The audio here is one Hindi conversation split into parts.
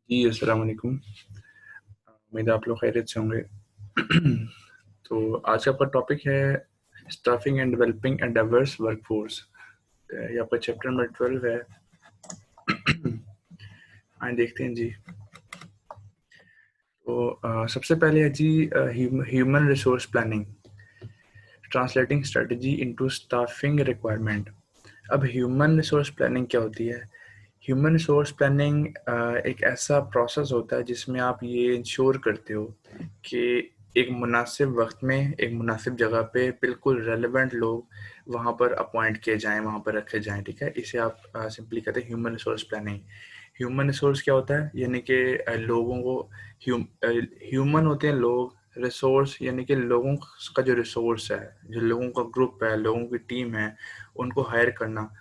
जी, अस्सलाम वालेकुम। उम्मीद है आप लोग खैरियत से होंगे। तो आज का आपका टॉपिक है staffing and developing a diverse workforce. ये आपका चैप्टर नंबर 12 है। आइए देखते हैं जी। तो सबसे पहले है जी human resource planning, translating strategy into staffing requirement. अब ह्यूमन रिसोर्स प्लानिंग क्या होती है? ह्यूमन रिसोर्स प्लानिंग एक ऐसा प्रोसेस होता है जिसमें आप ये इंश्योर करते हो कि एक मुनासिब वक्त में एक मुनासिब जगह पे बिल्कुल रेलेवेंट लोग वहाँ पर अपॉइंट किए जाएं, वहाँ पर रखे जाएं। ठीक है, इसे आप सिंपली कहते हैं human resource planning. Human resource क्या होता है? यानी कि लोगों को ह्यूमन होते हैं लोग, रिसोर्स यानी कि लोगों का जो रिसोर्स है, जो लोगों का ग्रुप है, लोगों की टीम है, उनको हायर करना।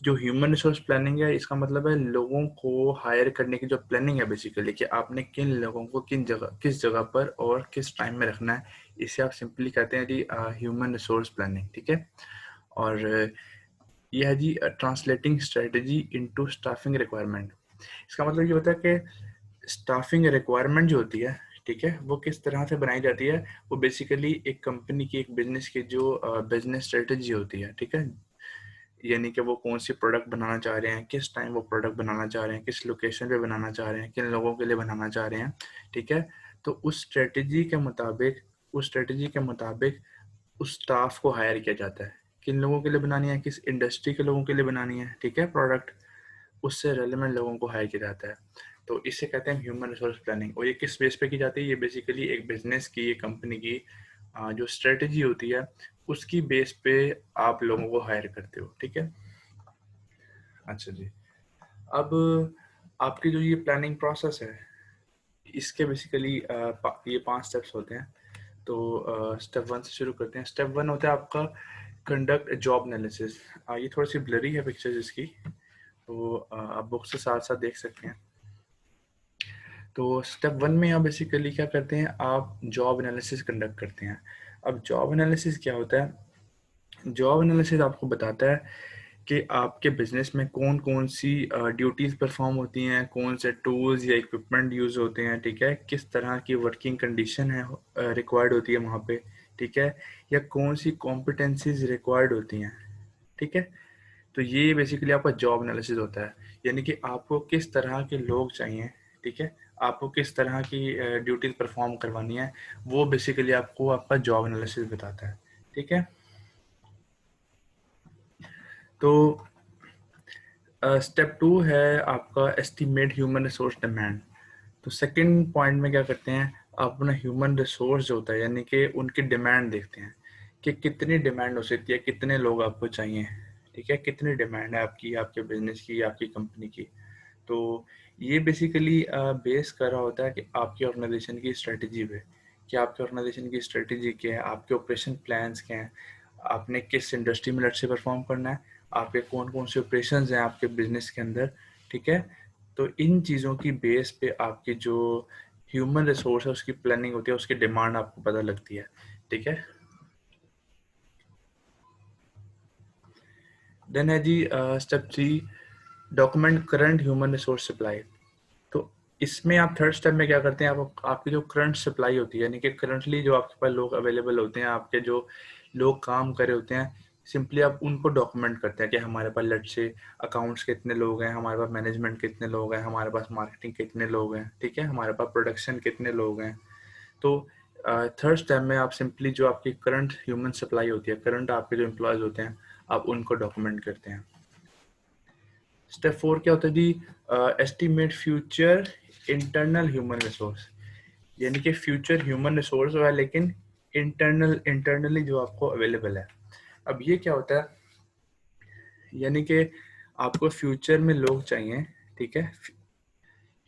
जो ह्यूमन रिसोर्स प्लानिंग है, इसका मतलब है लोगों को हायर करने की जो प्लानिंग है बेसिकली, कि आपने किन लोगों को किस जगह पर और किस टाइम में रखना है। इसे आप सिंपली कहते हैं जी ह्यूमन रिसोर्स प्लानिंग। ठीक है, और यह है जी translating strategy into staffing requirement. इसका मतलब ये होता है कि स्टाफिंग रिक्वायरमेंट जो होती है, ठीक है, वो किस तरह से बनाई जाती है। वो बेसिकली एक कंपनी की, एक बिजनेस की जो बिजनेस स्ट्रेटजी होती है, ठीक है, यानी कि वो कौन सी प्रोडक्ट बनाना चाह रहे हैं, किस टाइम वो प्रोडक्ट बनाना चाह रहे हैं, किस लोकेशन पे बनाना चाह रहे हैं, किन लोगों के लिए बनाना चाह रहे हैं। ठीक है, तो उस स्ट्रेटजी के मुताबिक उस स्टाफ को हायर किया जाता है। किन लोगों के लिए बनानी है, किस इंडस्ट्री के लोगों के लिए बनानी है, ठीक है, प्रोडक्ट, उससे रेलेवेंट लोगों को हायर किया जाता है। तो इसे कहते हैं ह्यूमन रिसोर्स प्लानिंग। और ये किस बेस पे की जाती है? ये बेसिकली एक बिजनेस की, एक कंपनी की जो स्ट्रेटजी होती है, उसकी बेस पे आप लोगों को हायर करते हो। ठीक है, अच्छा जी। अब आपकी जो ये प्लानिंग प्रोसेस है, इसके बेसिकली ये 5 स्टेप्स होते हैं। तो स्टेप 1 से शुरू करते हैं। स्टेप 1 होता है आपका कंडक्ट जॉब एनालिसिस। ये थोड़ी सी ब्लरी है पिक्चर्स इसकी, तो आप बुक से साथ साथ देख सकते हैं। तो स्टेप 1 में आप बेसिकली क्या करते हैं, आप जॉब एनालिसिस कंडक्ट करते हैं। अब जॉब एनालिसिस क्या होता है? जॉब एनालिसिस आपको बताता है कि आपके बिजनेस में कौन कौन सी ड्यूटीज़ परफॉर्म होती हैं, कौन से टूल्स या इक्विपमेंट यूज़ होते हैं, ठीक है, किस तरह की वर्किंग कंडीशन है रिक्वायर्ड होती है वहाँ पे, ठीक है, या कौन सी कॉम्पिटेंसीज रिक्वायर्ड होती हैं। ठीक है, तो ये बेसिकली आपका जॉब एनालिसिस होता है, यानी कि आपको किस तरह के लोग चाहिए, ठीक है, आपको किस तरह की ड्यूटीज परफॉर्म करवानी है, वो बेसिकली आपको आपका जॉब एनालिसिस बताता है। ठीक है, तो स्टेप 2 है आपका एस्टिमेट ह्यूमन रिसोर्स डिमांड। तो सेकंड पॉइंट में क्या करते हैं, आप अपना ह्यूमन रिसोर्स जो होता है, यानी कि उनकी डिमांड देखते हैं कि कितनी डिमांड हो सकती है, कितने लोग आपको चाहिए, ठीक है, कितनी डिमांड है आपकी, आपके बिजनेस की, आपकी कंपनी की। तो ये बेसिकली बेस कर रहा होता है कि आपकी ऑर्गेनाइजेशन की स्ट्रेटजी पे, कि आपके ऑर्गेनाइजेशन की स्ट्रेटजी क्या है, आपके ऑपरेशन प्लान्स क्या हैं, आपने किस इंडस्ट्री में लक्ष्य परफॉर्म करना है, आपके कौन कौन से ऑपरेशंस हैं आपके बिजनेस के अंदर। ठीक है, तो इन चीज़ों की बेस पे आपकी जो ह्यूमन रिसोर्स है उसकी प्लानिंग होती है, उसकी डिमांड आपको पता लगती है। ठीक है, देन है जी step 3, document current human resource supply. तो इसमें आप थर्ड स्टेप में क्या करते हैं, आप आपकी जो करंट सप्लाई होती है, यानी कि करंटली जो आपके पास लोग अवेलेबल होते हैं, आपके जो लोग काम कर रहे होते हैं, सिंपली आप उनको डॉक्यूमेंट करते हैं कि हमारे पास लेट से अकाउंट्स कितने लोग हैं, हमारे पास मैनेजमेंट कितने लोग हैं, हमारे पास मार्केटिंग कितने लोग हैं, ठीक है, हमारे पास प्रोडक्शन कितने लोग हैं। तो थर्ड स्टेप में आप सिंपली जो आपकी करंट ह्यूमन सप्लाई होती है, करंट आपके जो एम्प्लॉयज होते हैं, आप उनको डॉक्यूमेंट करते हैं। स्टेप 4 क्या होता है जी, estimate future internal human resource. यानी कि फ्यूचर ह्यूमन रिसोर्स है लेकिन इंटरनली जो आपको अवेलेबल है। अब ये क्या होता है, यानी कि आपको फ्यूचर में लोग चाहिए, ठीक है,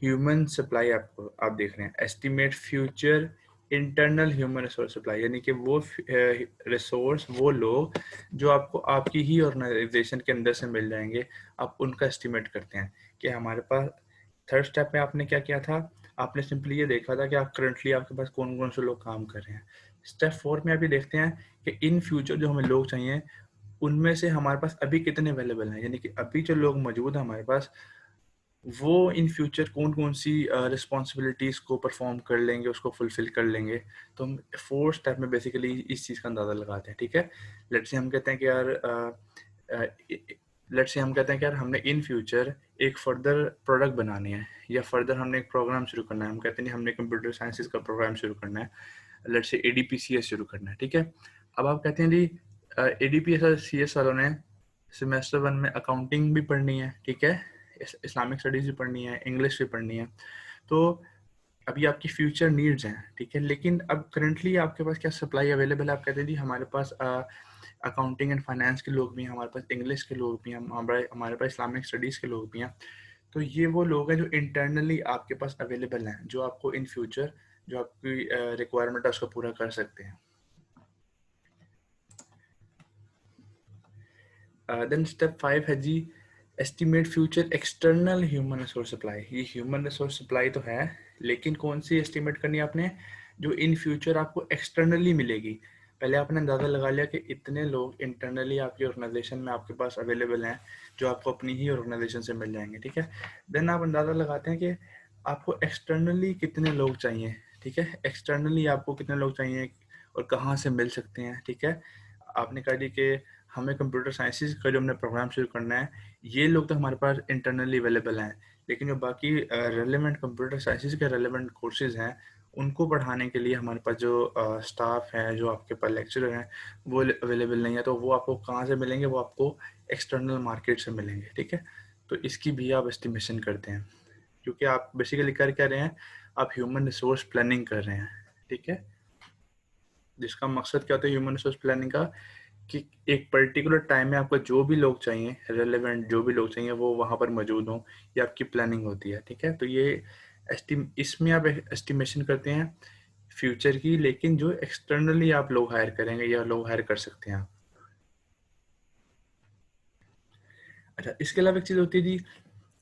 ह्यूमन सप्लाई आपको आप देख रहे हैं, estimate future internal human resource supply, यानी कि वो रिसोर्स, वो लोग जो आपको आपकी ही ऑर्गेनाइजेशन के अंदर से मिल जाएंगे, आप उनका एस्टिमेट करते हैं कि हमारे पास। थर्ड स्टेप में आपने क्या किया था, आपने सिंपली ये देखा था कि आप करंटली आपके पास कौन कौन से लोग काम कर रहे हैं। स्टेप 4 में आप ये देखते हैं कि इन फ्यूचर जो हमें लोग चाहिए, उनमें से हमारे पास अभी कितने अवेलेबल हैं, यानी कि अभी जो लोग मौजूद हैं हमारे पास, वो इन फ्यूचर कौन कौन सी रिस्पॉन्सिबिलिटीज़ को परफॉर्म कर लेंगे, उसको फुलफिल कर लेंगे। तो हम 4 स्टेप में बेसिकली इस चीज़ का अंदाज़ा लगाते हैं, ठीक है। लेट्स से हम कहते हैं कि यार हमने इन फ्यूचर एक फर्दर प्रोडक्ट बनानी है, या फर्दर हमने एक प्रोग्राम शुरू करना है। हम कहते हैं हमने कंप्यूटर साइंसेज का प्रोग्राम शुरू करना है, लेट्स से ADPCS शुरू करना है, ठीक है। अब आप कहते हैं जी ADPCS वालों ने सेमेस्टर 1 में अकाउंटिंग भी पढ़नी है, ठीक है, इस्लामिक स्टडीज़ भी पढ़नी है, इंग्लिश भी पढ़नी है। तो अभी आपकी फ्यूचर नीड्स हैं, ठीक है, लेकिन अब करंटली आपके पास क्या सप्लाई अवेलेबल है। आप कहते हैं जी हमारे पास अकाउंटिंग एंड फाइनेंस के लोग भी हैं, हमारे पास इंग्लिश के लोग भी हैं, हमारे पास इस्लामिक स्टडीज़ के लोग भी हैं। तो ये वो लोग हैं जो इंटरनली आपके पास अवेलेबल हैं, जो आपको इन फ्यूचर जो आपकी रिक्वायरमेंट है उसको पूरा कर सकते हैं। देन स्टेप 5 है जी estimate future external human resource supply. ये ह्यूमन रिसोर्स सप्लाई तो है, लेकिन कौन सी एस्टिमेट करनी है आपने, जो इन फ्यूचर आपको एक्सटर्नली मिलेगी। पहले आपने अंदाज़ा लगा लिया कि इतने लोग इंटरनली आपकी ऑर्गेनाइजेशन में आपके पास अवेलेबल हैं, जो आपको अपनी ही ऑर्गेनाइजेशन से मिल जाएंगे, ठीक है। देन आप अंदाज़ा लगाते हैं कि आपको एक्सटर्नली कितने लोग चाहिए, ठीक है, एक्सटर्नली आपको कितने लोग चाहिए और कहाँ से मिल सकते हैं, ठीक है। आपने कहा जी कि हमें कंप्यूटर साइंसेज का जो हमने प्रोग्राम शुरू करना है, ये लोग तो हमारे पास इंटरनली अवेलेबल हैं, लेकिन जो बाकी रेलेवेंट कंप्यूटर साइंसेज के रेलेवेंट कोर्सेज हैं, उनको पढ़ाने के लिए हमारे पास जो स्टाफ है, जो आपके पास लेक्चरर हैं, वो अवेलेबल नहीं है। तो वो आपको कहाँ से मिलेंगे, वो आपको एक्सटर्नल मार्केट से मिलेंगे, ठीक है। तो इसकी भी आप एस्टिमेशन करते हैं, क्योंकि आप बेसिकली कर क्या रहे हैं, आप ह्यूमन रिसोर्स प्लानिंग कर रहे हैं, ठीक है। जिसका मकसद क्या होता है ह्यूमन रिसोर्स प्लानिंग का, कि एक पर्टिकुलर टाइम में आपको जो भी लोग चाहिए, रेलेवेंट जो भी लोग चाहिए, वो वहाँ पर मौजूद हों, ये आपकी प्लानिंग होती है, ठीक है। तो ये इसमें आप एस्टिमेशन करते हैं फ्यूचर की, लेकिन जो एक्सटर्नली आप लोग हायर करेंगे या लोग हायर कर सकते हैं आप। अच्छा, इसके अलावा एक चीज़ होती है जी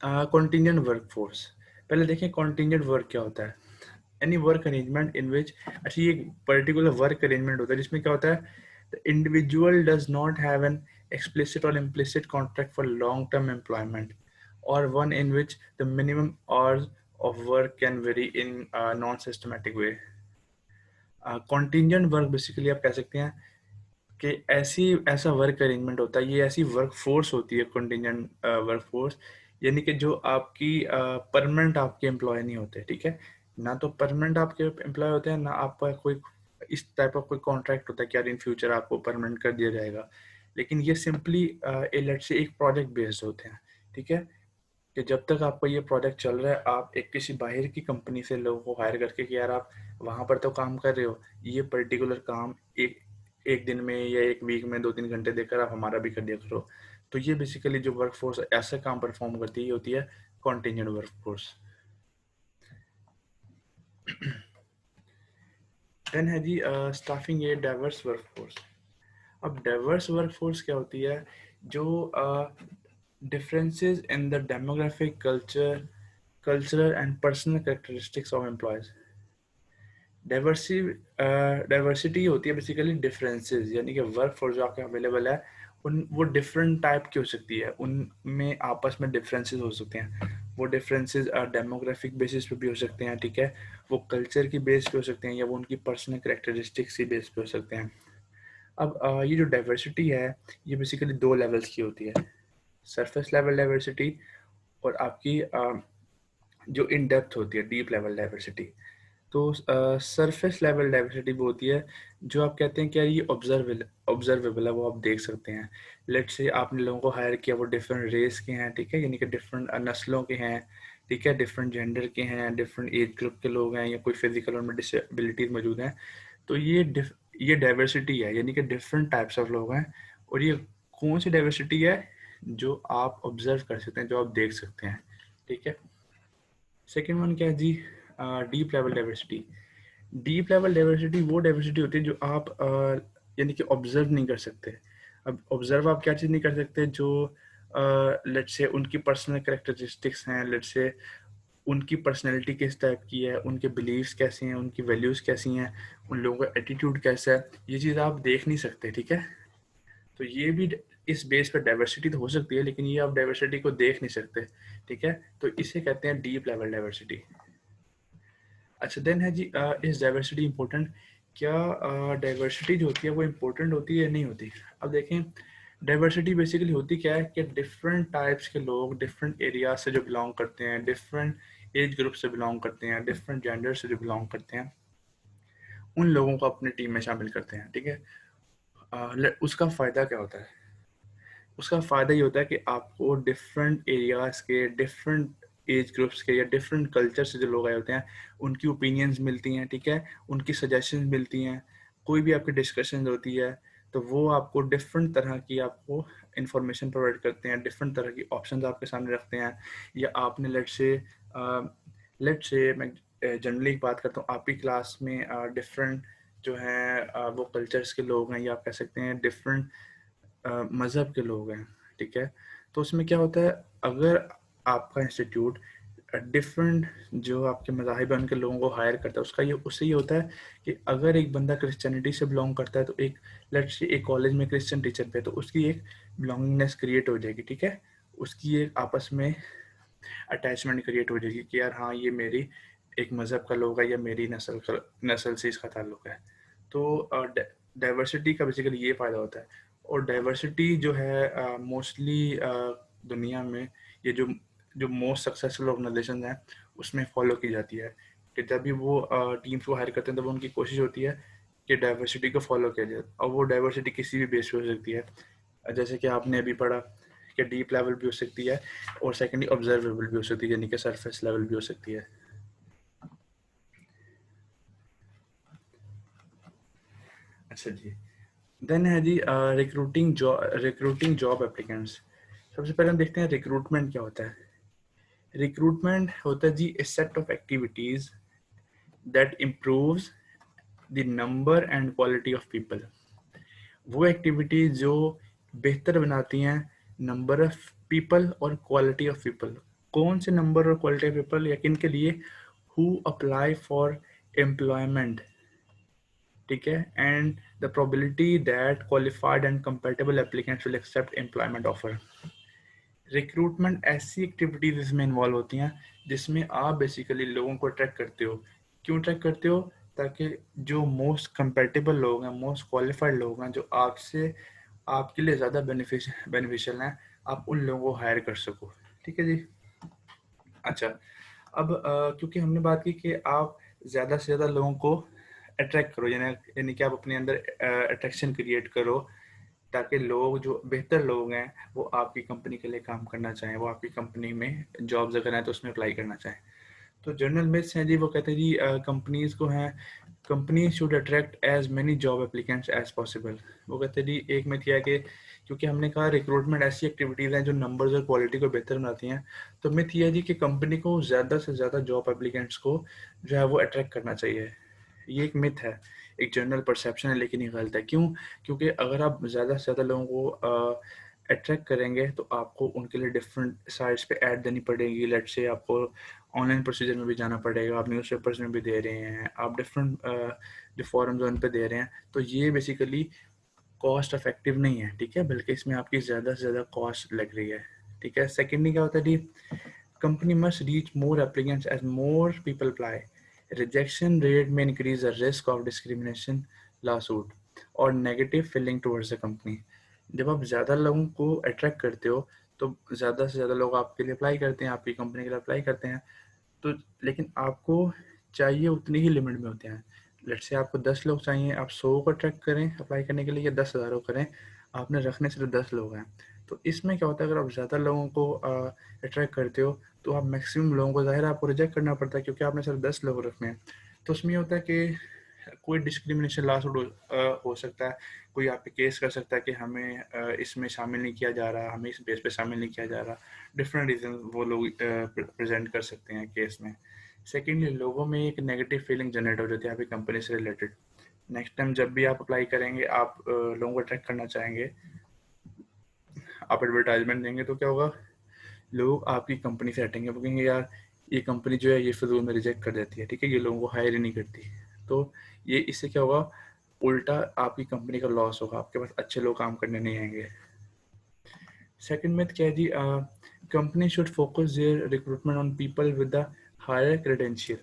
कॉन्टिजेंट वर्क फोर्स। पहले देखें कॉन्टिजेंट वर्क क्या होता है। एनी वर्क अरेंजमेंट इन विच, अच्छा ये पर्टिकुलर वर्क अरेंजमेंट होता है जिसमें क्या होता है, the individual does not have an explicit or implicit contract for long term employment, or one in which the minimum hours of work can vary in a non systematic way. Contingent work basically आप कह सकते हैं कि ऐसा वर्क अरेंजमेंट होता है, ये ऐसी वर्क फोर्स होती है कंटिजेंट वर्क फोर्स, यानी कि जो आपकी परमानेंट आपके एम्प्लॉय नहीं होते, ठीक है। ना तो परमानेंट आपके एम्प्लॉय होते हैं, ना आपका कोई इस टाइप का कोई कॉन्ट्रैक्ट होता है कि यार इन फ्यूचर आपको परमानेंट कर दिया जाएगा। लेकिन ये सिंपली लेट्स से एक प्रोजेक्ट बेस्ड होते हैं, ठीक है, कि जब तक आपका ये प्रोजेक्ट चल रहा है, आप एक किसी बाहर की कंपनी से लोगों को हायर करके कि यार आप वहाँ पर तो काम कर रहे हो, ये पर्टिकुलर काम एक एक दिन में या एक वीक में 2-3 घंटे देकर आप हमारा भी कर दिया करो। तो ये बेसिकली जो वर्क फोर्स ऐसा काम परफॉर्म करती है, होती है कॉन्टिजेंट वर्क फोर्स। देन है जी staffing a diverse work force. अब डाइवर्स वर्क फोर्स क्या होती है, जो differences in the demographic cultural and personal characteristics of employees। Diversity होती है बेसिकली डिफरेंसेस, यानी कि वर्क फोर्स जो आपके अवेलेबल है, उन वो डिफरेंट टाइप की हो सकती है, उनमें आपस में डिफरेंसेस हो सकते हैं। वो डिफरेंसेस डेमोग्राफिक बेसिस पे भी हो सकते हैं, ठीक है, वो कल्चर की बेस पे हो सकते हैं, या वो उनकी पर्सनल करेक्टरिस्टिक्स की बेस पे हो सकते हैं। अब ये जो डाइवर्सिटी है, ये बेसिकली 2 लेवल्स की होती है, सरफेस लेवल डाइवर्सिटी और आपकी जो इन डेप्थ होती है, डीप लेवल डाइवर्सिटी। तो सरफेस लेवल डाइवर्सिटी वो होती है जो आप कहते हैं कि यार ये ऑब्जर्वेबल है, वो आप देख सकते हैं। लेट्स से आपने लोगों को हायर किया, वो डिफरेंट रेस के हैं, ठीक है, यानी कि डिफरेंट नस्लों के हैं, ठीक है, डिफरेंट जेंडर के हैं, डिफरेंट एज ग्रुप के लोग हैं, या कोई फिजिकल और डिसेबिलिटीज मौजूद हैं। तो ये डाइवर्सिटी है, यानी कि डिफरेंट टाइप्स ऑफ लोग हैं। और ये कौन सी डाइवर्सिटी है, जो आप ऑब्जर्व कर सकते हैं, जो आप देख सकते हैं, ठीक है। सेकेंड वन क्या है जी, deep level diversity. Deep level diversity वो डाइवर्सिटी होती है जो आप यानी कि ऑब्जर्व नहीं कर सकते। अब ऑब्जर्व आप क्या चीज़ नहीं कर सकते, जो लेट्स से उनकी पर्सनल करेक्टरिस्टिक्स हैं, लेट्स से उनकी पर्सनैलिटी किस टाइप की है, उनके बिलीव्स कैसे हैं, उनकी वैल्यूज़ कैसी हैं, उन लोगों का एटीट्यूड कैसा है, ये चीज़ आप देख नहीं सकते, ठीक है। तो ये भी इस बेस पर डाइवर्सिटी तो हो सकती है, लेकिन ये आप डाइवर्सिटी को देख नहीं सकते, ठीक है। तो इसे कहते हैं डीप लेवल डाइवर्सिटी। अच्छा, देन है जी इस डाइवर्सिटी इंपॉर्टेंट, क्या डाइवर्सिटी जो होती है वो इम्पोर्टेंट होती है या नहीं होती। अब देखें, डाइवर्सिटी बेसिकली होती क्या है कि डिफरेंट टाइप्स के लोग डिफरेंट एरिया से जो बिलोंग करते हैं, डिफरेंट एज ग्रुप से बिलोंग करते हैं, डिफरेंट जेंडर से जो बिलोंग करते हैं, उन लोगों को अपनी टीम में शामिल करते हैं, ठीक है। उसका फ़ायदा क्या होता है? उसका फ़ायदा ये होता है कि आपको डिफरेंट एरियाज़ के, डिफरेंट एज ग्रुप्स के या डिफरेंट कल्चर से जो लोग आए होते हैं, उनकी ओपिनियंस मिलती हैं, ठीक है, उनकी सजेशंस मिलती हैं, कोई भी आपकी डिस्कशन होती है तो वो आपको डिफरेंट तरह की आपको इंफॉर्मेशन प्रोवाइड करते हैं, डिफरेंट तरह की ऑप्शंस आपके सामने रखते हैं। या आपने लेट से मैं जनरली बात करता हूँ, आपकी क्लास में डिफरेंट जो हैं वो कल्चर्स के लोग हैं, या आप कह सकते हैं डिफरेंट मज़हब के लोग हैं, ठीक है। तो उसमें क्या होता है, अगर आपका इंस्टीट्यूट डिफरेंट जो आपके मज़ाहिब हैं उनके लोगों को हायर करता है, उससे ये होता है कि अगर एक बंदा क्रिश्चियनिटी से बिलोंग करता है तो लेट्स से एक कॉलेज में क्रिश्चियन टीचर पे, तो उसकी एक बिलोंगिंगनेस क्रिएट हो जाएगी, ठीक है। उसकी एक आपस में अटैचमेंट क्रिएट हो जाएगी कि यार हाँ, ये मेरी एक मज़हब का लोग है या मेरी नस्ल से इसका ताल्लुक है। तो डाइवर्सिटी का बेसिकली ये फ़ायदा होता है। और डाइवर्सिटी जो है मोस्टली दुनिया में ये जो जो मोस्ट सक्सेसफुल ऑर्गेनाइजेशन हैं उसमें फॉलो की जाती है कि जब भी वो टीम्स को हायर करते हैं, तब उनकी कोशिश होती है कि डाइवर्सिटी को फॉलो किया जाए। और वो डाइवर्सिटी किसी भी बेस पे हो सकती है, जैसे कि आपने अभी पढ़ा कि डीप लेवल भी हो सकती है, और सेकेंडली ऑब्जर्वेबल भी हो सकती है, यानी कि सरफेस लेवल भी हो सकती है। अच्छा जी, देन है जी रिक्रूटिंग जॉब एप्लीकेंट्स। सबसे पहले हम देखते हैं रिक्रूटमेंट क्या होता है। रिक्रूटमेंट होता है जी a set of activities that improves the number and quality of people. वो एक्टिविटीज जो बेहतर बनाती हैं नंबर ऑफ पीपल और क्वालिटी ऑफ पीपल। कौन से नंबर और क्वालिटी ऑफ पीपल, या किन के लिए? हु अप्लाई फॉर एम्प्लॉयमेंट, ठीक है, and the probability that qualified and compatible applicants will accept employment offer. Recruitment ऐसी एक्टिविटीज इसमें इन्वॉल्व होती हैं जिसमें आप बेसिकली लोगों को अट्रैक्ट करते हो। क्यों अट्रैक्ट करते हो? ताकि जो मोस्ट कंपेटेबल लोग हैं, मोस्ट क्वालिफाइड लोग हैं, जो आपसे आपके लिए ज़्यादा बेनिफिशियल हैं, आप उन लोगों को हायर कर सको, ठीक है जी। अच्छा, अब क्योंकि हमने बात की कि आप ज़्यादा से ज़्यादा लोगों को अट्रैक्ट करो, यानी कि आप अपने अंदर अट्रैक्शन क्रिएट करो, ताकि लोग जो बेहतर लोग हैं वो आपकी कंपनी के लिए काम करना चाहें, वो आपकी कंपनी में जॉब्स अगर हैं तो उसमें अप्लाई करना चाहें। तो जनरल मिथ्स हैं जी, वो कहते हैं जी कंपनीज को हैं, company should attract as many job applicants as possible. वो कहते हैं जी, एक मिथ यह है कि क्योंकि हमने कहा रिक्रूटमेंट ऐसी एक्टिविटीज़ हैं जो नंबर्स और क्वालिटी को बेहतर बनाती हैं, तो मिथ यह है जी कि कंपनी को ज़्यादा से ज़्यादा जॉब एप्लीकेंट्स को जो है वो अट्रैक्ट करना चाहिए। ये एक मिथ है, एक जनरल परसेप्शन है, लेकिन ये गलत है। क्यों? क्योंकि अगर आप ज़्यादा से ज़्यादा लोगों को अट्रैक्ट करेंगे तो आपको उनके लिए डिफरेंट साइट्स पे ऐड देनी पड़ेगी। लेट्स से आपको ऑनलाइन प्रोसीजर में भी जाना पड़ेगा, आप न्यूज़पेपर्स में भी दे रहे हैं, आप डिफरेंट जो फॉरम्स उन पे दे रहे हैं, तो ये बेसिकली कॉस्ट इफेक्टिव नहीं है, ठीक है, बल्कि इसमें आपकी ज़्यादा से ज़्यादा कॉस्ट लग रही है, ठीक है। सेकेंडली क्या होता है जी, company must reach more applicants as more people apply. Rejection rate may increase the risk of discrimination, lawsuit और negative feeling towards the company. जब आप ज़्यादा लोगों को अट्रैक्ट करते हो तो ज़्यादा से ज़्यादा लोग आपके लिए अप्लाई करते हैं, आपकी कंपनी के लिए अप्लाई करते हैं। तो लेकिन आपको चाहिए उतनी ही लिमिट में होते हैं। लेट्स से आपको 10 लोग चाहिए, आप 100 को अट्रैक्ट करें अप्लाई करने के लिए, या 10,000 को करें, आपने रखने सिर्फ 10 लोग हैं। तो इसमें क्या होता है, अगर आप ज़्यादा लोगों को अट्रैक्ट करते हो तो आप मैक्सिमम लोगों को, ज़ाहिर है आपको रिजेक्ट करना पड़ता है क्योंकि आपने सिर्फ 10 लोग रखने हैं। तो उसमें ये होता है कि कोई डिस्क्रिमिनेशन लॉसूट हो सकता है, कोई आप पे केस कर सकता है कि हमें इसमें शामिल नहीं किया जा रहा, हमें इस बेस पे शामिल नहीं किया जा रहा। डिफरेंट रीज़न वो लोग प्रेजेंट कर सकते हैं केस में। सेकेंडली, लोगों में एक नेगेटिव फीलिंग जनरेट हो जाती है आपकी कंपनी से रिलेटेड। नेक्स्ट टाइम जब भी आप अप्लाई करेंगे, आप लोगों को अट्रैक्ट करना चाहेंगे, आप एडवर्टाइजमेंट देंगे, तो क्या होगा, लोग आपकी कंपनी से हटेंगे, वो कहेंगे यार ये कंपनी जो है ये फिजूल में रिजेक्ट कर देती है, ठीक है, ये लोगों को हायर ही नहीं करती। तो ये इससे क्या होगा, उल्टा आपकी कंपनी का लॉस होगा, आपके पास अच्छे लोग काम करने नहीं आएंगे। सेकंड मिथ क्या है जी, company should focus their recruitment on people with the higher credential.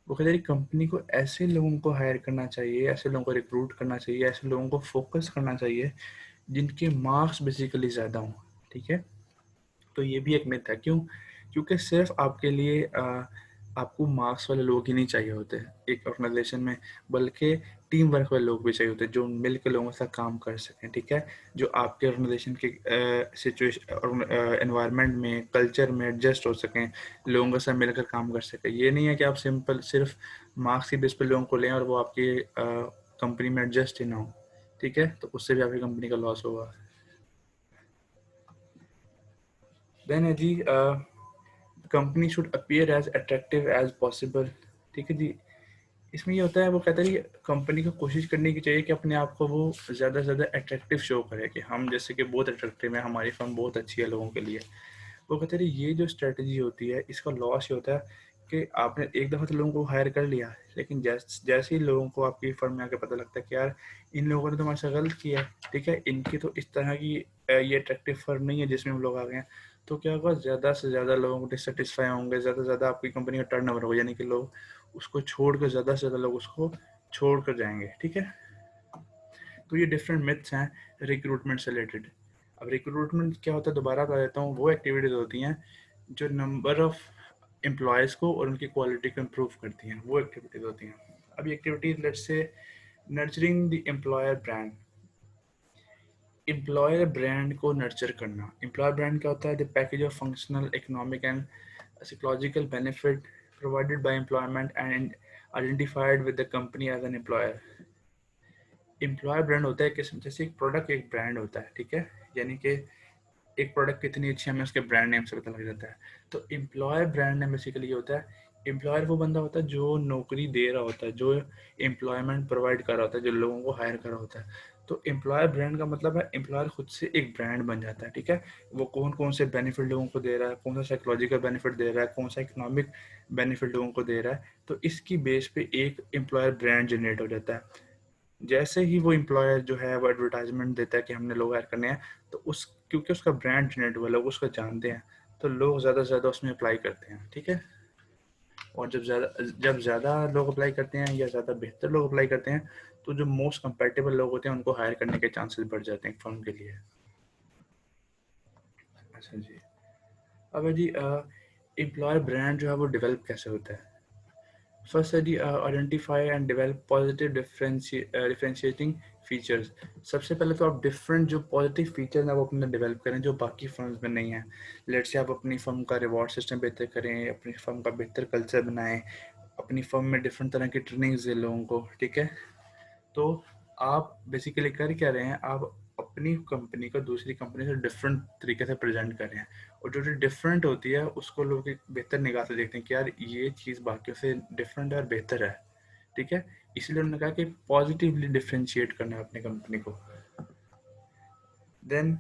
वो कहते हैं कंपनी को ऐसे लोगों को हायर करना चाहिए, ऐसे लोगों को रिक्रूट करना चाहिए, ऐसे लोगों को फोकस करना चाहिए जिनके मार्क्स बेसिकली ज़्यादा हों, ठीक है। तो ये भी एक मिथ है, क्यों? क्योंकि सिर्फ आपके लिए आपको मार्क्स वाले लोग ही नहीं चाहिए होते एक ऑर्गेनाइजेशन में, बल्कि टीम वर्क वाले लोग भी चाहिए होते हैं जो मिल के लोगों के साथ काम कर सकें, ठीक है, जो आपके ऑर्गेनाइजेशन के सिचुएशन एनवायरनमेंट में, कल्चर में एडजस्ट हो सकें, लोगों के साथ मिलकर काम कर सकें। ये नहीं है कि आप सिंपल सिर्फ मार्क्स की बेस पर लोगों को लें और वो आपकी कंपनी में एडजस्ट ही ना हो, ठीक है, तो उससे भी आपकी कंपनी का लॉस होगा। देन है जी, company should appear as attractive as possible, ठीक है जी। इसमें ये होता है, वो कहता है कि कंपनी को कोशिश करनी की चाहिए कि अपने आप को वो ज़्यादा से ज़्यादा अट्रैक्टिव शो करे कि हम जैसे कि बहुत अट्रैक्टिव है, हमारी फर्म बहुत अच्छी है लोगों के लिए। वो कहते हैं ये जो स्ट्रेटजी होती है इसका लॉस ये होता है कि आपने एक दफ़ा तो लोगों को हायर कर लिया, लेकिन जैसे ही लोगों को आपकी फर्म में आके पता लगता है कि यार इन लोगों ने तो हमारे साथ गलत किया है, ठीक है, इनकी तो इस तरह की ये अट्रैक्टिव फर्म नहीं है जिसमें हम लोग आ गए हैं, तो क्या होगा, ज़्यादा से ज़्यादा लोगों को डिससेटिस्फाई होंगे, ज़्यादा से ज़्यादा आपकी कंपनी का टर्नओवर होगा, यानी कि लोग उसको छोड़ कर, ज़्यादा से ज़्यादा लोग उसको छोड़ कर जाएंगे, ठीक है। तो ये डिफरेंट मिथ्स हैं रिक्रूटमेंट से रिलेटेड। अब रिक्रूटमेंट क्या होता है, दोबारा बता देता हूँ, वो एक्टिविटीज़ होती हैं जो नंबर ऑफ एम्प्लॉयज़ को और उनकी क्वालिटी को इम्प्रूव करती हैं, वो एक्टिविटीज़ होती हैं। अब ये activities let's say nurturing the employer brand, employer brand को नर्चर करना। एम्प्लॉयर ब्रांड क्या होता है, the package of functional, economic and psychological benefit provided by employment and identified with the company as an employer. Employer brand होता है कि जैसे एक प्रोडक्ट एक ब्रांड होता है, ठीक है, यानी कि एक प्रोडक्ट कितनी अच्छी है हमें उसके ब्रांड नेम से पता लग जाता है। तो एम्प्लॉयर ब्रांड नेम बेसिकली ये होता है, एम्प्लॉयर वो बंदा होता है जो नौकरी दे रहा होता है, जो एम्प्लॉयमेंट प्रोवाइड कर रहा होता है, जो लोगों को हायर कर रहा होता है। तो एम्प्लॉयर ब्रांड का मतलब है एम्प्लॉयर खुद से एक ब्रांड बन जाता है, ठीक है। वो कौन कौन से बेनिफिट लोगों को दे रहा है, कौन सा साइकोलॉजिकल बेनिफिट दे रहा है, कौन सा इकोनॉमिक बेनिफिट लोगों को दे रहा है, तो इसकी बेस पे एक एम्प्लॉयर ब्रांड जनरेट हो जाता है। जैसे ही वो एम्प्लॉयर जो है वो एडवर्टाइजमेंट देता है कि हमने लोग हायर करने हैं, तो उस क्योंकि उसका ब्रांड जनरेट हुआ, लोग उसको जानते हैं, तो लोग ज़्यादा से ज़्यादा उसमें अप्लाई करते हैं, ठीक है। और जब ज़्यादा लोग अप्लाई करते हैं या ज़्यादा बेहतर लोग अप्लाई करते हैं, तो जो मोस्ट कंपेटेबल लोग होते हैं उनको हायर करने के चांसेस बढ़ जाते हैं फर्म के लिए। अच्छा जी, अब है जी एम्प्लॉयर ब्रांड जो है वो डेवलप कैसे होता है। फर्स्ट है जी, identify and develop positive differentiating features. सबसे पहले तो आप डिफरेंट जो पॉजिटिव फीचर्स हैं वो अपने डेवलप करें जो बाकी फर्म्स में नहीं है। लेट्स से आप अपनी फर्म का रिवॉर्ड सिस्टम बेहतर करें, अपनी फर्म का बेहतर कल्चर बनाएं, अपनी फर्म में डिफरेंट तरह की ट्रेनिंग्स दें लोगों को, ठीक है। तो आप बेसिकली कर क्या रहे हैं, आप अपनी कंपनी को दूसरी कंपनी से डिफरेंट तरीके से प्रेजेंट कर रहे हैं, और जो जो डिफरेंट होती है उसको लोग एक बेहतर निगाह से देखते हैं कि यार ये चीज़ बाकियों से डिफरेंट है और बेहतर है, ठीक है। इसलिए उन्होंने कहा कि पॉजिटिवली डिफ्रेंशिएट करना है अपनी कंपनी को। Then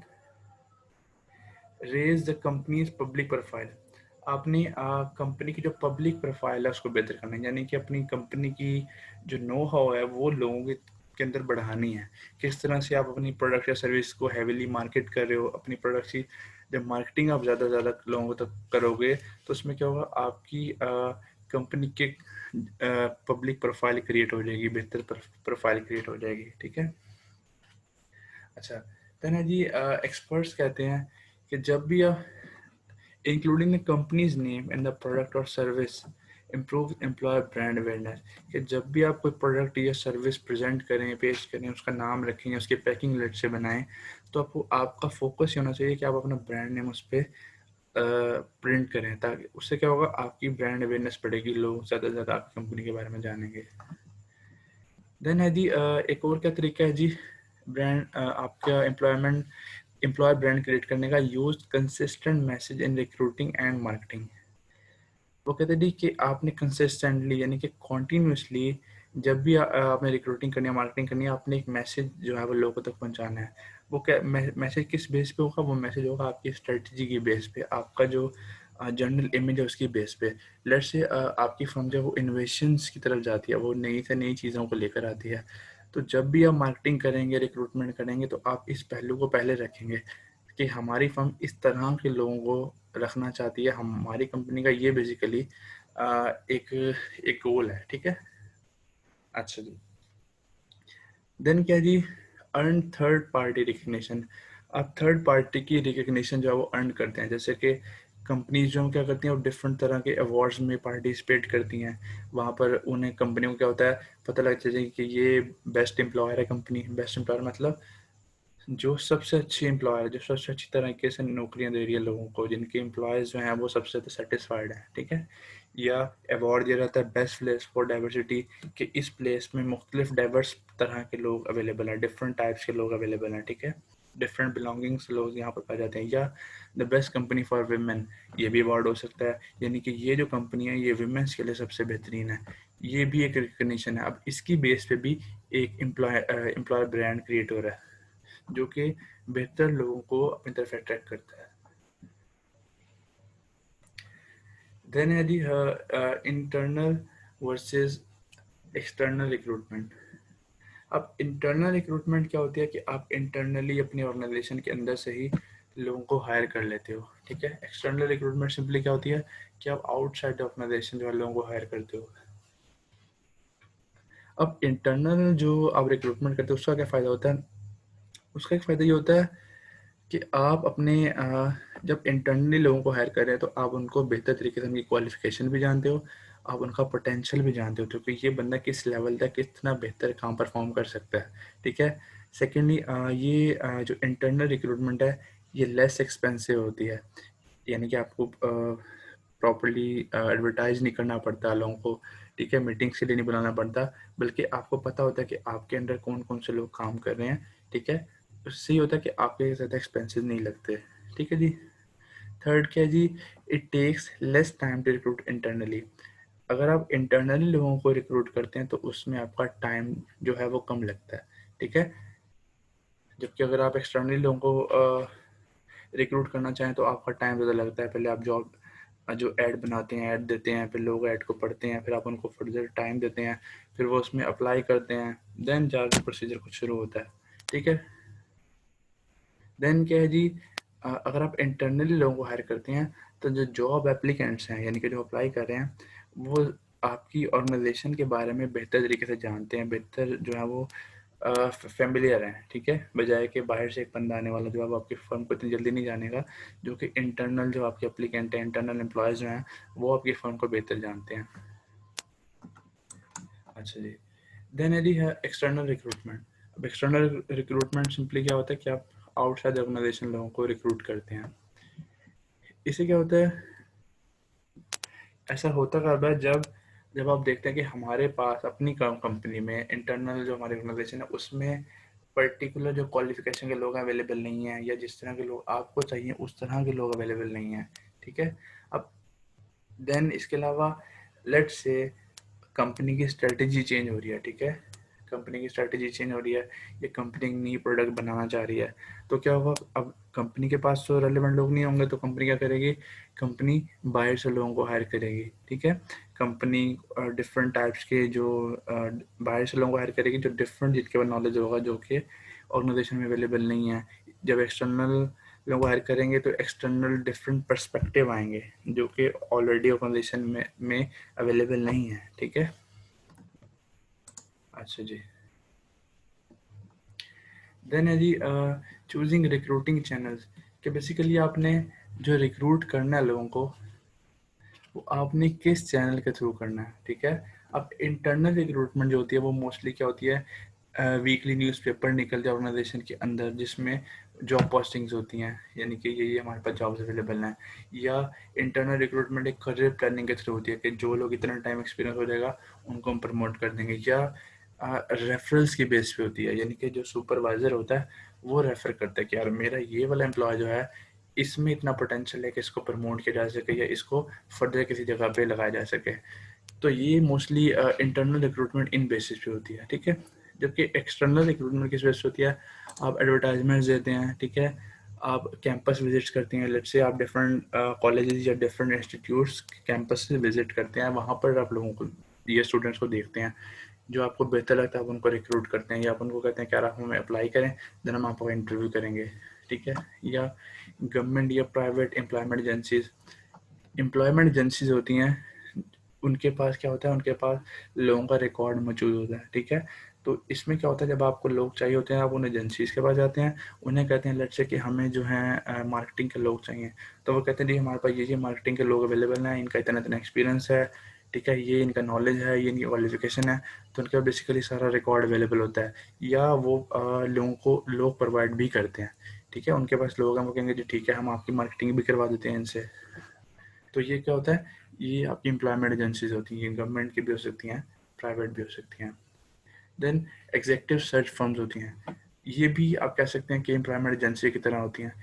raise the company's public profile. आपने कंपनी की जो पब्लिक प्रोफाइल है उसको बेहतर करना है, यानी कि अपनी कंपनी की जो नो हाउ है वो लोगों के अंदर बढ़ानी है। किस तरह से आप अपनी प्रोडक्ट या सर्विस को हैवीली मार्केट कर रहे हो, अपनी प्रोडक्ट की जब मार्केटिंग आप ज़्यादा से ज़्यादा लोगों तक करोगे तो उसमें क्या होगा, आपकी कंपनी के पब्लिक प्रोफाइल क्रिएट हो जाएगी, बेहतर प्रोफाइल क्रिएट हो जाएगी, ठीक है। अच्छा, देन है जी, एक्सपर्ट्स कहते हैं कि जब भी आप including the company's name in the product और service improve employer brand awareness, कि जब भी आप कोई प्रोडक्ट या सर्विस प्रेजेंट करें, पेश करें, उसका नाम रखें, उसकी पैकिंग लेट से बनाएं, तो आपको आपका फोकस ये होना चाहिए कि आप अपना ब्रांड नेम उस पर प्रिंट करें, ताकि उससे क्या होगा, आपकी ब्रांड अवेयरनेस बढ़ेगी, लोग ज़्यादा से ज़्यादा आपकी कंपनी के बारे में जानेंगे। देन है जी, एक और क्या तरीका है जी ब्रांड आपका एम्प्लॉयर ब्रांड क्रिएट करने का, use consistent message in recruiting and marketing. वो कहते हैं कि आपने कंसिस्टेंटली यानी कि कॉन्टीन्यूसली जब भी आपने रिक्रूटिंग करनी है, मार्केटिंग करनी है, आपने एक मैसेज जो है वो लोगों तक पहुंचाना है। वो क्या मैसेज किस बेस पे होगा, वो मैसेज होगा आपकी स्ट्रेटजी की बेस पे, आपका जो जनरल इमेज है उसकी बेस पे। लेट्स से आपकी फर्म जो है वो इनोवेशंस की तरफ जाती है, वो नई से नई चीज़ों को लेकर आती है, तो जब भी आप मार्केटिंग करेंगे, रिक्रूटमेंट करेंगे, तो आप इस पहलू को पहले रखेंगे कि हमारी फर्म इस तरह के लोगों को रखना चाहती है, हमारी कंपनी का ये बेसिकली एक एक गोल है, ठीक है। अच्छा जी, देन क्या जी, अर्न थर्ड पार्टी रिकग्निशन। आप थर्ड पार्टी की रिकग्निशन जो है वो अर्न करते हैं, जैसे कि कंपनीज जो क्या करती हैं वो डिफरेंट तरह के अवार्ड्स में पार्टिसिपेट करती हैं। वहाँ पर उन्हें कंपनी को क्या होता है, पता लग जाता है कि ये बेस्ट एम्प्लॉयर है कंपनी। बेस्ट एम्प्लॉयर मतलब जो सबसे अच्छी एम्प्लॉयर, जो सबसे अच्छी तरीके से नौकरियां दे रही है लोगों को, जिनके एम्प्लॉयज़ जो हैं वो सबसे सेटिस्फाइड हैं, ठीक है। या अवार्ड दिया जाता है बेस्ट प्लेस फॉर डाइवर्सिटी, कि इस प्लेस में मुख्तलिफ डाइवर्स तरह के लोग अवेलेबल हैं, डिफरेंट टाइप्स के लोग अवेलेबल हैं, ठीक है। डिफरेंट बिलोंगिंग्स लोग यहाँ पर पाए जाते हैं। या the best company for women, ये भी अवार्ड हो सकता है, यानी कि ये जो कंपनी है ये वुमेन्स के लिए सबसे बेहतरीन है, ये भी एक रिकग्निशन है। अब इसकी बेस पे भी एक एम्प्लॉयर ब्रांड क्रिएट हो रहा है, जो कि बेहतर लोगों को अपनी तरफ अट्रैक्ट करता है। देन है जी इंटरनल वर्सेस एक्सटर्नल रिक्रूटमेंट। अब इंटरनल रिक्रूटमेंट क्या होती है कि आप इंटरनली अपनी ऑर्गेनाइजेशन के अंदर से ही लोगों को हायर कर लेते हो, ठीक है। एक्सटर्नल रिक्रूटमेंट सिंपली क्या होती है कि आप आउटसाइड ऑर्गेनाइजेशन जो है लोगों को हायर करते हो। अब इंटरनल जो आप रिक्रूटमेंट करते हो उसका क्या फ़ायदा होता है, उसका एक फ़ायदा ये होता है कि आप अपने जब इंटरनली लोगों को हायर कर रहे हैं तो आप उनको बेहतर तरीके से उनकी क्वालिफिकेशन भी जानते हो, आप उनका पोटेंशियल भी जानते हो, क्योंकि ये बंदा किस लेवल तक कितना बेहतर काम परफॉर्म कर सकता है, ठीक है। सेकेंडली ये जो इंटरनल रिक्रूटमेंट है ये लेस एक्सपेंसिव होती है, यानी कि आपको प्रॉपरली एडवर्टाइज नहीं करना पड़ता लोगों को, ठीक है। मीटिंग्स के लिए नहीं बुलाना पड़ता, बल्कि आपको पता होता है कि आपके अंडर कौन कौन से लोग काम कर रहे हैं, ठीक है। उससे ये होता है कि आपके ज़्यादा एक्सपेंसेस नहीं लगते, ठीक है जी। थर्ड क्या है जी, it takes less time to recruit internally. अगर आप इंटरनली लोगों को रिक्रूट करते हैं तो उसमें आपका टाइम जो है वो कम लगता है, ठीक है। जबकि अगर आप एक्सटर्नली लोगों को रिक्रूट करना चाहें तो आपका टाइम ज़्यादा लगता है। पहले आप जॉब जो ऐड बनाते हैं, ऐड देते हैं, फिर लोग ऐड को पढ़ते हैं, फिर आप उनको फर्दर टाइम देते हैं, फिर वो उसमें अप्लाई करते हैं, देन जाके प्रोसीजर कुछ शुरू होता है, ठीक है। देन क्या है जी, अगर आप इंटरनली लोगों को हायर करते हैं तो जो जॉब एप्लीकेंट्स हैं, यानी कि जो अप्लाई कर रहे हैं, वो आपकी ऑर्गेनाइजेशन के बारे में बेहतर तरीके से जानते हैं, बेहतर जो है वो फेमिलियर हैं, ठीक है। बजाय कि बाहर से एक बंदा आने वाला जो अब आपकी फर्म को इतनी जल्दी नहीं जानेगा, जो कि इंटरनल जो आपके एप्लीकेंट हैं, इंटरनल एम्प्लॉयज़ जो हैं वो आपकी फर्म को बेहतर जानते हैं। अच्छा जी, देन यदि है एक्सटर्नल रिक्रूटमेंट। अब एक्सटर्नल रिक्रूटमेंट सिंपली क्या होता है कि आप आउटसाइड ऑर्गेनाइजेशन लोगों को रिक्रूट करते हैं। इससे क्या होता है, ऐसा होता कब है, जब जब आप देखते हैं कि हमारे पास अपनी कंपनी में इंटरनल जो हमारी ऑर्गेनाइजेशन है उसमें पर्टिकुलर जो क्वालिफिकेशन के लोग अवेलेबल नहीं हैं, या जिस तरह के लोग आपको चाहिए उस तरह के लोग अवेलेबल नहीं हैं, ठीक है। अब देन इसके अलावा लेट्स से कंपनी की स्ट्रेटजी चेंज हो रही है, ठीक है। कंपनी की स्ट्रेटजी चेंज हो रही है, ये कंपनी नई प्रोडक्ट बनाना चाह रही है, तो क्या होगा, अब कंपनी के पास तो रेलेवेंट लोग नहीं होंगे, तो कंपनी क्या करेगी, कंपनी बाहर से लोगों को हायर करेगी, ठीक है। कंपनी डिफरेंट टाइप्स के जो बाहर से लोगों को हायर करेगी जो डिफरेंट, जिनके पास नॉलेज होगा, जो कि ऑर्गेनाइजेशन में अवेलेबल नहीं है। जब एक्सटर्नल लोग हायर करेंगे तो एक्सटर्नल डिफरेंट पर्सपेक्टिव आएंगे जो कि ऑलरेडी ऑर्गेनाइजेशन में अवेलेबल नहीं है, ठीक है। अच्छा जी, देन है जी चूजिंग रिक्रूटिंग चैनल्स, कि बेसिकली आपने जो रिक्रूट करना है लोगों को वो आपने किस चैनल के थ्रू करना है, ठीक है। अब इंटरनल रिक्रूटमेंट जो होती है वो मोस्टली क्या होती है, वीकली न्यूज़पेपर निकलते हैं ऑर्गेनाइजेशन के अंदर जिसमें जॉब पोस्टिंग्स होती हैं, यानी कि ये हमारे पास जॉब्स अवेलेबल हैं। या इंटरनल रिक्रूटमेंट एक करियर प्लानिंग के थ्रू होती है कि जो लोग इतना टाइम एक्सपीरियंस हो जाएगा उनको हम प्रमोट कर देंगे। या रेफरल्स की बेस पे होती है, यानी कि जो सुपरवाइज़र होता है वो रेफ़र करता है कि यार मेरा ये वाला एम्प्लॉय जो है इसमें इतना पोटेंशियल है कि इसको प्रमोट किया जा सके या इसको फर्दर किसी जगह पे लगाया जा सके। तो ये मोस्टली इंटरनल रिक्रूटमेंट इन बेसिस पे होती है, ठीक है। जबकि एक्सटर्नल रिक्रूटमेंट किस बेस पे होती है, आप एडवर्टाइजमेंट्स देते हैं, ठीक है। आप कैंपस विजिट्स करते हैं, लेट्स से आप डिफरेंट कॉलेजेस या डिफरेंट इंस्टीट्यूट्स कैंपस से विजिट करते हैं, वहाँ पर आप लोगों को, ये स्टूडेंट्स को देखते हैं, जो आपको बेहतर लगता है आप उनको रिक्रूट करते हैं, या आप उनको कहते हैं कि यार आप हमें अप्लाई करें, देन हम आपको इंटरव्यू करेंगे, ठीक है, या गवर्नमेंट या प्राइवेट एम्प्लॉयमेंट एजेंसीज होती हैं, उनके पास क्या होता है, उनके पास लोगों का रिकॉर्ड मौजूद होता है, ठीक है। तो इसमें क्या होता है, जब आपको लोग चाहिए होते हैं आप उन एजेंसीज के पास जाते हैं, उन्हें कहते हैं लेट्स से कि हमें जो है मार्केटिंग के लोग चाहिए, तो वो कहते हैं जी हमारे पास ये मार्केटिंग के लोग अवेलेबल हैं, इनका इतना इतना एक्सपीरियंस है, ठीक है, ये इनका नॉलेज है, ये इनकी क्वालिफिकेशन है, तो उनका बेसिकली सारा रिकॉर्ड अवेलेबल होता है, या वो लोगों को लोग प्रोवाइड भी करते हैं, ठीक है, उनके पास लोग हैं, वो कहेंगे जी ठीक है हम आपकी मार्केटिंग भी करवा देते हैं इनसे। तो ये क्या होता है, ये आपकी एम्प्लॉयमेंट एजेंसीज होती हैं, गवर्नमेंट की भी हो सकती हैं, प्राइवेट भी हो सकती हैं। देन एग्जीक्यूटिव सर्च फर्म्स होती हैं, ये भी आप कह सकते हैं कि एम्प्लॉयमेंट एजेंसी की तरह होती हैं।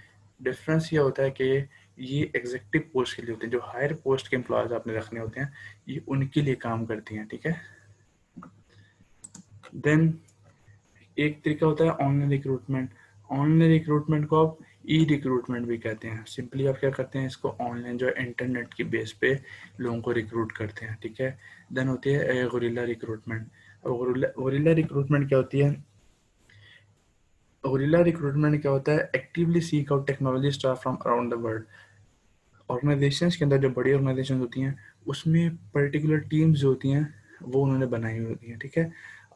डिफरेंस ये होता है कि ये एग्जीक्यूटिव पोस्ट के लिए होते हैं, जो हायर पोस्ट के एम्प्लॉयज आपने रखने होते हैं, ये उनके लिए काम करती हैं, ठीक है। देन एक तरीका होता है ऑनलाइन रिक्रूटमेंट। ऑनलाइन रिक्रूटमेंट को आप ई रिक्रूटमेंट भी कहते हैं। सिंपली आप क्या करते हैं, इसको ऑनलाइन जो इंटरनेट की बेस पे लोगों को रिक्रूट करते हैं, ठीक है। देन होती है गोरिल्ला रिक्रूटमेंट। गोरिल्ला रिक्रूटमेंट क्या होती है, गोरिल्ला रिक्रूटमेंट क्या होता है, actively seek out technology staff from around the world. Organisations के अंदर जो बड़ी ऑर्गेनाइजेशन होती हैं, उसमें पर्टिकुलर टीम्स जो होती हैं वो उन्होंने बनाई हुई होती हैं, ठीक है।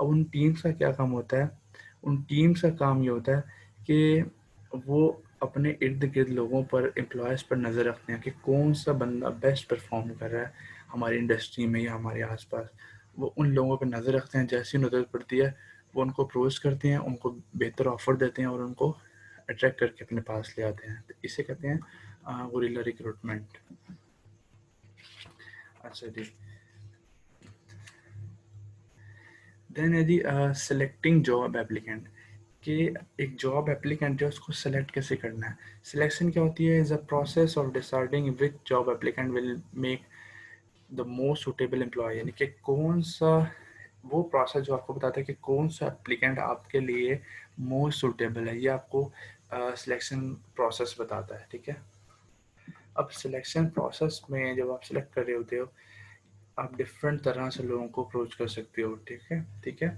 अब उन टीम्स का क्या काम होता है, उन टीम्स का काम ये होता है कि वो अपने इर्द गिर्द लोगों पर, एम्प्लॉयज़ पर नज़र रखते हैं कि कौन सा बंदा बेस्ट परफॉर्म कर रहा है हमारी इंडस्ट्री में या हमारे आसपास। वो उन लोगों पर नज़र रखते हैं, जैसी नज़र पड़ती है वो उनको अप्रोच करते हैं, उनको बेहतर ऑफर देते हैं और उनको अट्रैक्ट करके अपने पास ले आते हैं। तो इसे कहते हैं गुरिल्ला रिक्रूटमेंट। अच्छा जी, देन है जी सेलेक्टिंग जॉब एप्लीकेंट, कि एक जॉब एप्लीकेंट जो उसको सेलेक्ट कैसे करना है। सिलेक्शन क्या होती है, is a process of deciding which job applicant will make the most suitable employee, यानी कि कौन सा वो प्रोसेस जो आपको बताता है कि कौन सा एप्लीकेंट आपके लिए मोस्ट सुटेबल है, ये आपको सिलेक्शन प्रोसेस बताता है, ठीक है। अब सिलेक्शन प्रोसेस में जब आप सिलेक्ट कर रहे होते हो, आप डिफरेंट तरह से लोगों को अप्रोच कर सकते हो, ठीक है, ठीक है।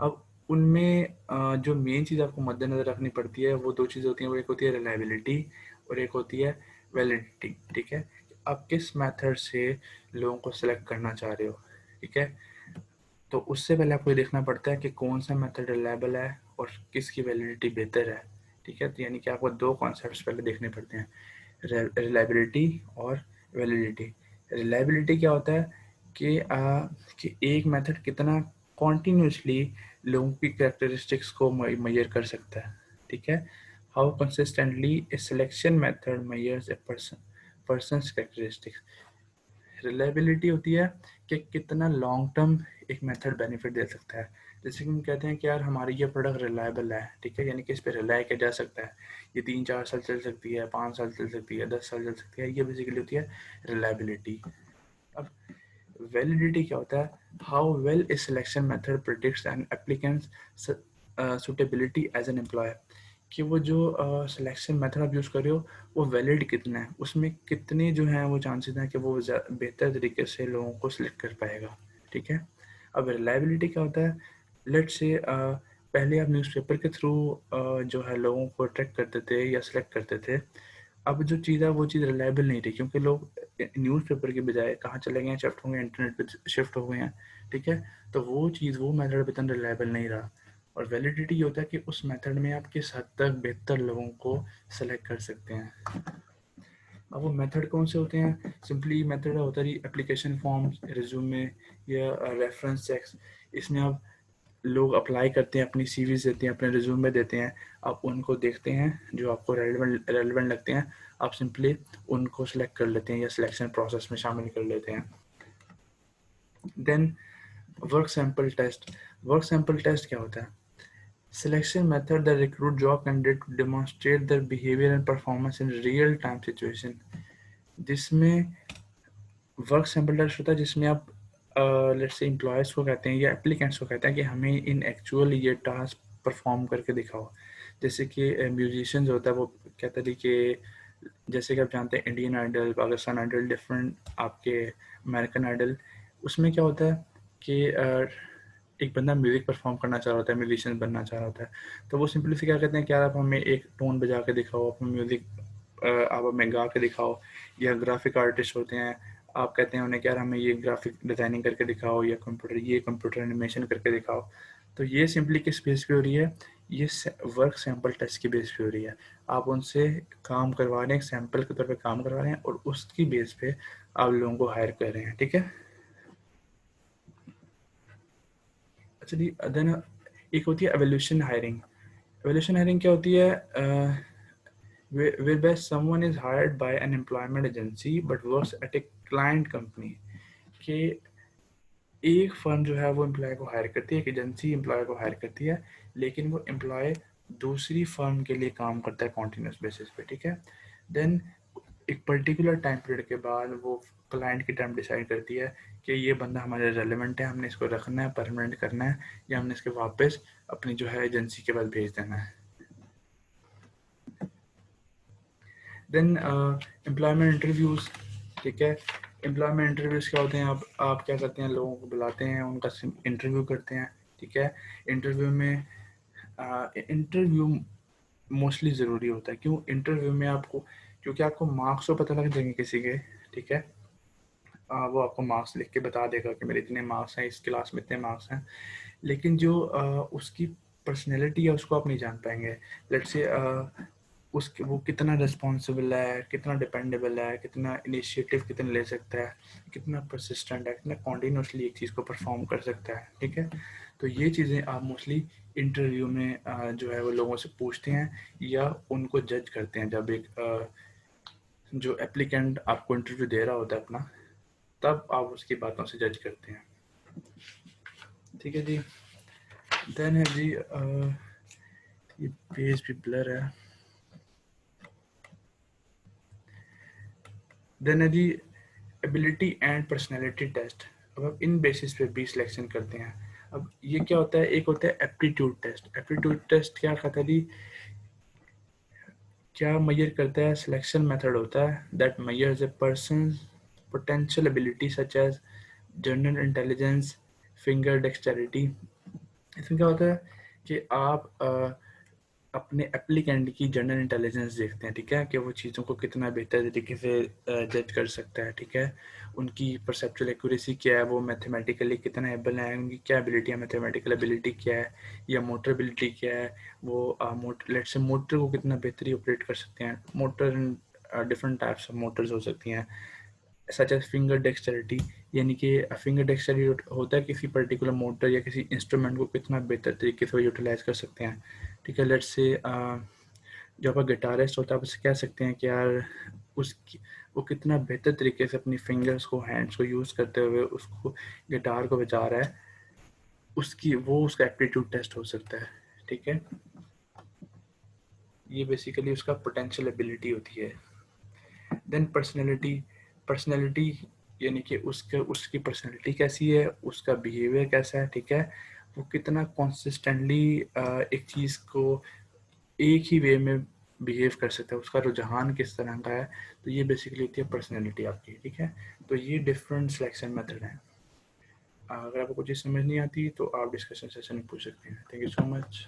अब उनमें जो मेन चीज़ आपको मद्देनजर रखनी पड़ती है वो दो चीज़ें होती हैं, वो एक होती है रिलायबिलिटी और एक होती है वैलिडिटी, ठीक है। आप किस मेथड से लोगों को सिलेक्ट करना चाह रहे हो, ठीक है। तो उससे पहले आपको ये देखना पड़ता है कि कौन सा मेथड रिलायबल है और किसकी वैलिडिटी बेहतर है, ठीक है। तो यानी कि आपको दो कॉन्सेप्ट्स पहले देखने पड़ते हैं, रिलायबिलिटी और वैलिडिटी। रिलायबिलिटी क्या होता है कि एक मेथड कितना कॉन्टीन्यूसली लोगों की कैरेक्टरिस्टिक्स को मेजर कर सकता है, ठीक है। How consistently A selection method measures A persons characteristics. Reliability होती है कि कितना लॉन्ग टर्म एक मेथड बेनिफिट दे सकता है। जैसे कि हम कहते हैं कि यार हमारी ये प्रोडक्ट रिलायबल है, ठीक है, यानी कि इस पर रिलाय किया जा सकता है, ये 3-4 साल चल सकती है, 5 साल चल सकती है, 10 साल चल सकती है, ये बेसिकली होती है रिलायबिलिटी। अब वैलिडिटी क्या होता है, how well a selection method predicts an applicant's suitability as an employer, कि वो जो सिलेक्शन मेथड आप यूज़ कर रहे हो वो वैलिड कितना है, उसमें कितने जो हैं वो चांसेस हैं कि वो बेहतर तरीके से लोगों को सिलेक्ट कर पाएगा, ठीक है। अब रिलायबिलिटी क्या होता है, लेट्स से पहले आप न्यूज़पेपर के थ्रू जो है लोगों को अट्रैक्ट करते थे या सिलेक्ट करते थे, अब जो चीज़ है वो चीज़ रिलायबल नहीं रही, क्योंकि लोग न्यूज़पेपर के बजाय कहाँ चले गए हैं, शिफ्ट हो गए, इंटरनेट पे शिफ्ट हो गए हैं, ठीक है। तो वो चीज़, वो मेथड इतना रिलायबल नहीं रहा। और वैलिडिटी ये होता है कि उस मेथड में आप किस हद तक बेहतर लोगों को सेलेक्ट कर सकते हैं। अब वो मेथड कौन से होते हैं, सिंपली मेथड होता है एप्लीकेशन फॉर्म्स, रिज्यूमे या रेफरेंस चेक्स। इसमें आप लोग अप्लाई करते हैं, अपनी सीवीज देते हैं, अपने रिज्यूमे देते हैं, आप उनको देखते हैं, जो आपको रेलिवेंट लगते हैं, आप सिंपली उनको सेलेक्ट कर लेते हैं या सिलेक्शन प्रोसेस में शामिल कर लेते हैं। Then work sample test. Work sample test क्या होता है, selection method that recruit job candidate to demonstrate their behaviour and performance in real time situation. जिसमें वर्क सैंपल टेस्ट होता है जिसमें आप लेट्स से एम्प्लॉयज़ को कहते हैं या एप्लीकेंट्स को कहते हैं कि हमें इन एक्चुअल ये टास्क परफॉर्म करके दिखाओ। जैसे कि म्यूजिशियंस होता है, वो कहते हैं कि जैसे कि आप जानते हैं Indian Idol, Pakistan Idol, different आपके अमेरिकन आइडल, उसमें क्या होता है कि एक बंदा म्यूज़िक परफॉर्म करना चाह रहा होता है, म्यूजिशियन बनना चाह रहा होता है, तो वो सिंपली से क्या कहते हैं कि यार आप हमें एक टोन बजा के दिखाओ, अपना म्यूज़िक आप हमें गा के दिखाओ। या ग्राफिक आर्टिस्ट होते हैं, आप कहते हैं उन्हें कि यार हमें ये ग्राफिक डिज़ाइनिंग करके दिखाओ या कंप्यूटर एनिमेशन करके दिखाओ। तो ये सिंपली किस बेस पे हो रही है, ये वर्क सैम्पल टेस्ट की बेस पे हो रही है। आप उनसे काम करवा रहे हैं, सैम्पल के तौर पे काम करवा रहे हैं और उसकी बेस पे आप लोगों को हायर कर रहे हैं, ठीक है। अच्छा जी, देन एक होती है एवोल्यूशन हायरिंग। एवोल्यूशन हायरिंग क्या होती है, whereby someone is hired by an employment agency but works at a client company, कि एक फर्म जो है वो एम्प्लॉय को हायर करती है, एक एजेंसी एम्प्लॉय को हायर करती है, लेकिन वो एम्प्लॉय दूसरी फर्म के लिए काम करता है कॉन्टीन्यूस बेसिस पे, ठीक है। देन एक पर्टिकुलर टाइम पीरियड के बाद वो क्लाइंट की टाइम डिसाइड करती है कि ये बंदा हमारे रेलिवेंट है, हमने इसको रखना है, परमानेंट करना है, या हमने इसके वापस अपनी जो है एजेंसी के पास भेज देना है। देन एम्प्लॉयमेंट इंटरव्यूज़, ठीक है। एम्प्लॉयमेंट इंटरव्यूज़ क्या होते हैं, आप क्या करते हैं, लोगों को बुलाते हैं, उनका इंटरव्यू करते हैं, ठीक है। इंटरव्यू में इंटरव्यू मोस्टली ज़रूरी होता है। क्यों इंटरव्यू में आपको, क्योंकि आपको मार्क्स तो पता लग जाएंगे किसी के, ठीक है। वो आपको मार्क्स लिख के बता देगा कि मेरे इतने मार्क्स हैं, इस क्लास में इतने मार्क्स हैं, लेकिन जो उसकी पर्सनैलिटी है उसको आप नहीं जान पाएंगे। लेट्स से उसके वो कितना रिस्पॉन्सिबल है, कितना डिपेंडेबल है, कितना इनिशिएटिव कितना ले सकता है, कितना परसिस्टेंट है, कितना कॉन्टीन्यूसली एक चीज़ को परफॉर्म कर सकता है, ठीक है। तो ये चीज़ें आप मोस्टली इंटरव्यू में जो है वो लोगों से पूछते हैं या उनको जज करते हैं। जब एक जो एप्लीकेंट आपको इंटरव्यू दे रहा होता है अपना, तब आप उसकी बातों से जज करते हैं, ठीक है जी। देन है जी ये पेज भी ब्लर है। देन है जी एबिलिटी एंड पर्सनैलिटी टेस्ट। अब आप इन बेसिस पे भी सिलेक्शन करते हैं। अब ये क्या होता है, एक होता है एप्टीट्यूड टेस्ट। एप्टीट्यूड टेस्ट क्या कहता है जी, क्या मेजर करता है, सिलेक्शन मेथड होता है that measures a person potential ability such as general intelligence, finger dexterity. इसमें क्या होता है कि आप अपने एप्लीकेंट की जनरल इंटेलिजेंस देखते हैं, ठीक है, कि वो चीज़ों को कितना बेहतर तरीके से जज कर सकता है, ठीक है। उनकी परसेप्चुअल एक्यूरेसी क्या है, वो मैथमेटिकली कितना एबल है, उनकी क्या एबिलिटी है, मैथमेटिकल एबिलिटी क्या है, या मोटर एबिलिटी क्या है, वो लेट्स से मोटर को कितना बेहतरी ऑपरेट कर सकते हैं। Motor different types of Motors हो सकती हैं, सच एज फिंगर डेक्सटेरिटी, यानी कि फिंगर डेक्सटेरिटी होता है किसी पर्टिकुलर मोटर या किसी इंस्ट्रूमेंट को कितना बेहतर तरीके से यूटिलाइज कर सकते हैं, ठीक है। लेट्स से जब आप गिटारिस्ट होता है आप उससे कह सकते हैं कि यार उसकी वो कितना बेहतर तरीके से अपनी फिंगर्स को, हैंड्स को यूज़ करते हुए उसको गिटार को बजा रहा है, उसका एप्टीट्यूड टेस्ट हो सकता है, ठीक है। ये बेसिकली उसका पोटेंशियल एबिलिटी होती है। Then personality. पर्सनैलिटी यानी कि उसकी पर्सनैलिटी कैसी है, उसका बिहेवियर कैसा है, ठीक है। वो कितना कॉन्सिस्टेंटली एक चीज़ को एक ही वे में बिहेव कर सकता है, उसका रुझान किस तरह का है। तो ये बेसिकली होती है पर्सनैलिटी आपकी, ठीक है। तो ये डिफरेंट सिलेक्शन मेथड हैं। अगर आपको कुछ चीज़ समझ नहीं आती तो आप डिस्कशन सेशन में पूछ सकते हैं। Thank you so much.